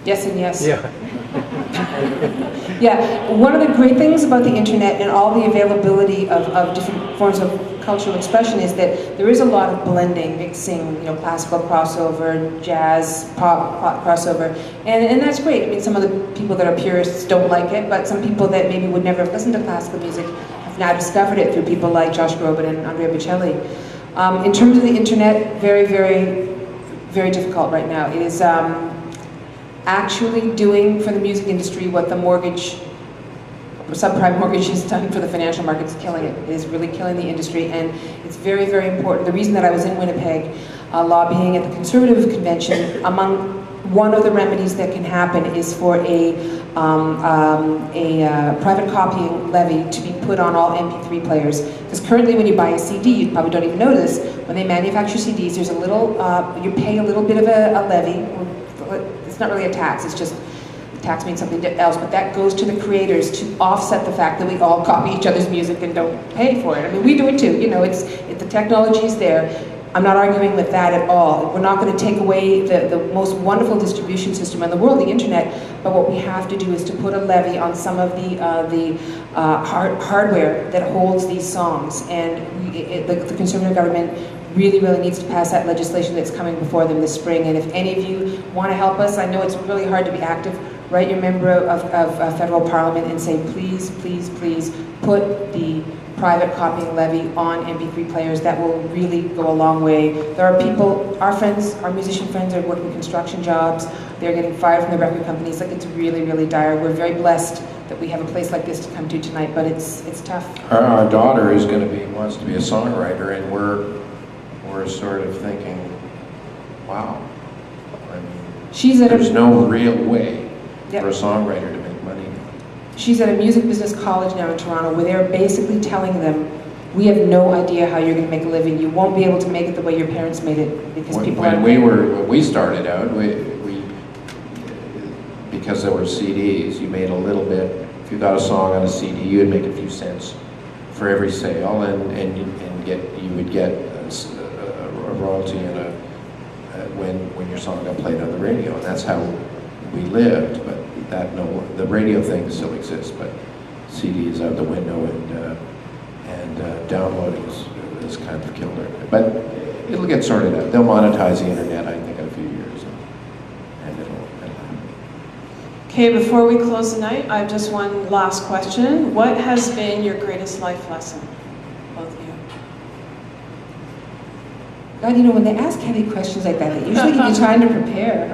Yes and yes. Yeah. Yeah, one of the great things about the internet and all the availability of different forms of cultural expression is that there is a lot of blending, mixing, you know, classical crossover, jazz, pop crossover, and that's great. I mean, some of the people that are purists don't like it, but some people that maybe would never have listened to classical music have now discovered it through people like Josh Groban and Andrea Bocelli. In terms of the internet, very, very, very difficult right now. It is actually doing for the music industry what the subprime mortgage has done for the financial markets, killing it. It is really killing the industry, and it's very, very important. The reason that I was in Winnipeg lobbying at the Conservative Convention, one of the remedies that can happen is for a private copying levy to be put on all MP3 players. Because currently when you buy a CD, you probably don't even know this, when they manufacture CDs, there's a little, you pay a little bit of a levy. It's not really a tax, it's just, tax means something else, but that goes to the creators to offset the fact that we all copy each other's music and don't pay for it. I mean, we do it too, you know, the technology is there. I'm not arguing with that at all. We're not going to take away the most wonderful distribution system in the world, the internet, but what we have to do is to put a levy on some of the hardware that holds these songs, and the Conservative government really, really needs to pass that legislation that's coming before them this spring. And if any of you want to help us, I know it's really hard to be active, write your member of federal parliament and say, please, please, please put the private copying levy on MP3 players. That will really go a long way. There are people, our friends, our musician friends are working construction jobs. They're getting fired from the record companies. Like, it's really, really dire. We're very blessed that we have a place like this to come to tonight, but it's tough. Our daughter wants to be a songwriter, and we're sort of thinking, wow, I mean, there's no real way for a songwriter to make money. She's at a music business college now in Toronto, where they're basically telling them, we have no idea how you're going to make a living. You won't be able to make it the way your parents made it, because when we started out, because there were CDs, you made a little bit. If you got a song on a CD, you would make a few cents for every sale, and you would get a royalty when your song got played on the radio, and that's how we lived. But the radio thing still exists, but CD is out the window, and downloading is kind of killed it. But it'll get sorted out. They'll monetize the internet, I think, in a few years, and it'll happen. Okay, before we close the night, I have just one last question. What has been your greatest life lesson, both of you? God, you know, when they ask heavy questions like that, they usually give you time to prepare.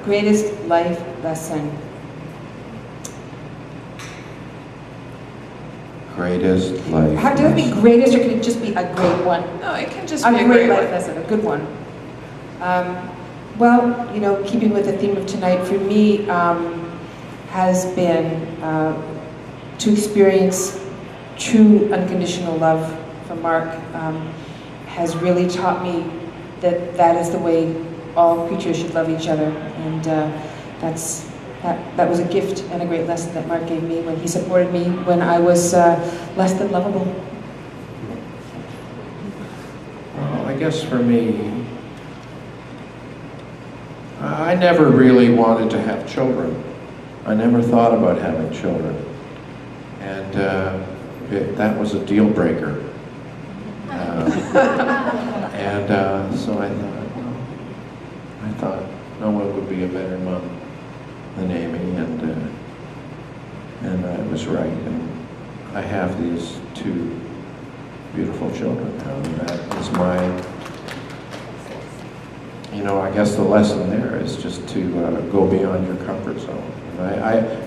Greatest life lesson. Greatest life Does it be greatest, or can it just be a great one? No, it can just be a great life lesson, a good one. Well, you know, keeping with the theme of tonight, for me, has been to experience true unconditional love from Marc. Has really taught me that is the way all creatures should love each other, and that was a gift and a great lesson that Marc gave me when he supported me when I was less than lovable. Well, I guess for me, I never really wanted to have children. I never thought about having children, and that was a deal breaker. So I thought no one would be a better mom than Amy, and I was right. And I have these two beautiful children now, and that is my, you know, I guess the lesson there is just to go beyond your comfort zone. And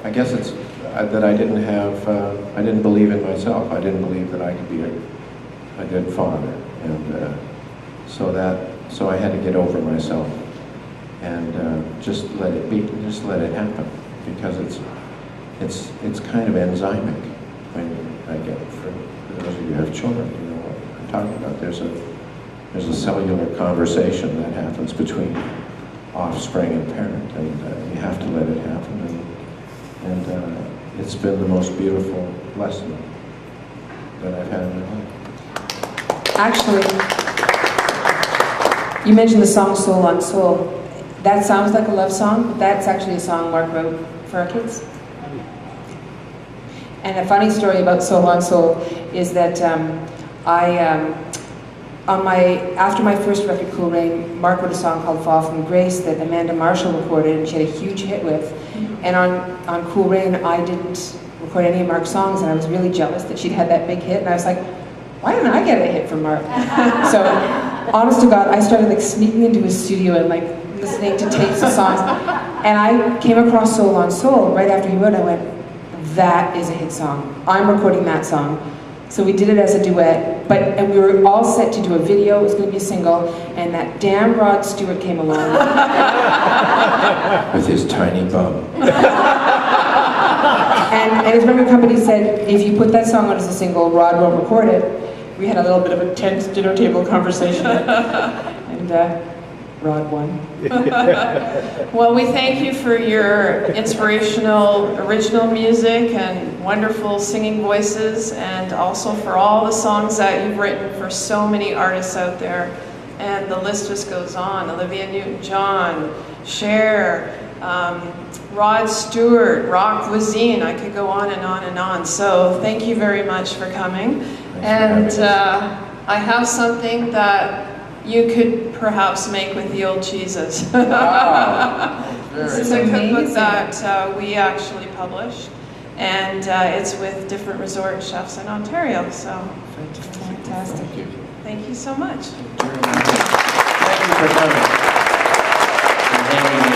I guess it's that I didn't believe in myself. I didn't believe that I could be a good father, and so I had to get over myself and just let it be, just let it happen, because it's kind of enzymic when I get, for those of you who have children, you know what I'm talking about. There's a cellular conversation that happens between offspring and parent, and you have to let it happen, and it's been the most beautiful lesson that I've had in my life. Actually, you mentioned the song Soul on Soul. That sounds like a love song, but that's actually a song Marc wrote for our kids. And a funny story about Soul on Soul is that after my first record, Cool Rain, Marc wrote a song called Fall from Grace that Amanda Marshall recorded and she had a huge hit with. And on Cool Rain, I didn't record any of Marc's songs, and I was really jealous that she'd had that big hit, and I was like, why didn't I get a hit from Marc? So, honest to God, I started like sneaking into his studio and like listening to tapes of songs, and I came across Soul on Soul right after he wrote it. I went, that is a hit song. I'm recording that song. So we did it as a duet, and we were all set to do a video. It was going to be a single, and that damn Rod Stewart came along. With his tiny bum. And his record company said, if you put that song on as a single, Rod won't record it. We had a little bit of a tense dinner table conversation, and Rod won. Well, we thank you for your inspirational original music and wonderful singing voices, and also for all the songs that you've written for so many artists out there. And the list just goes on. Olivia Newton-John, Cher, Rod Stewart, Rock Voisine, I could go on and on and on. So thank you very much for coming. And I have something that you could perhaps make with the old cheeses. Wow. This is a cookbook that we actually published, and it's with different resort chefs in Ontario. So Fantastic. thank you so much. Thank you for coming.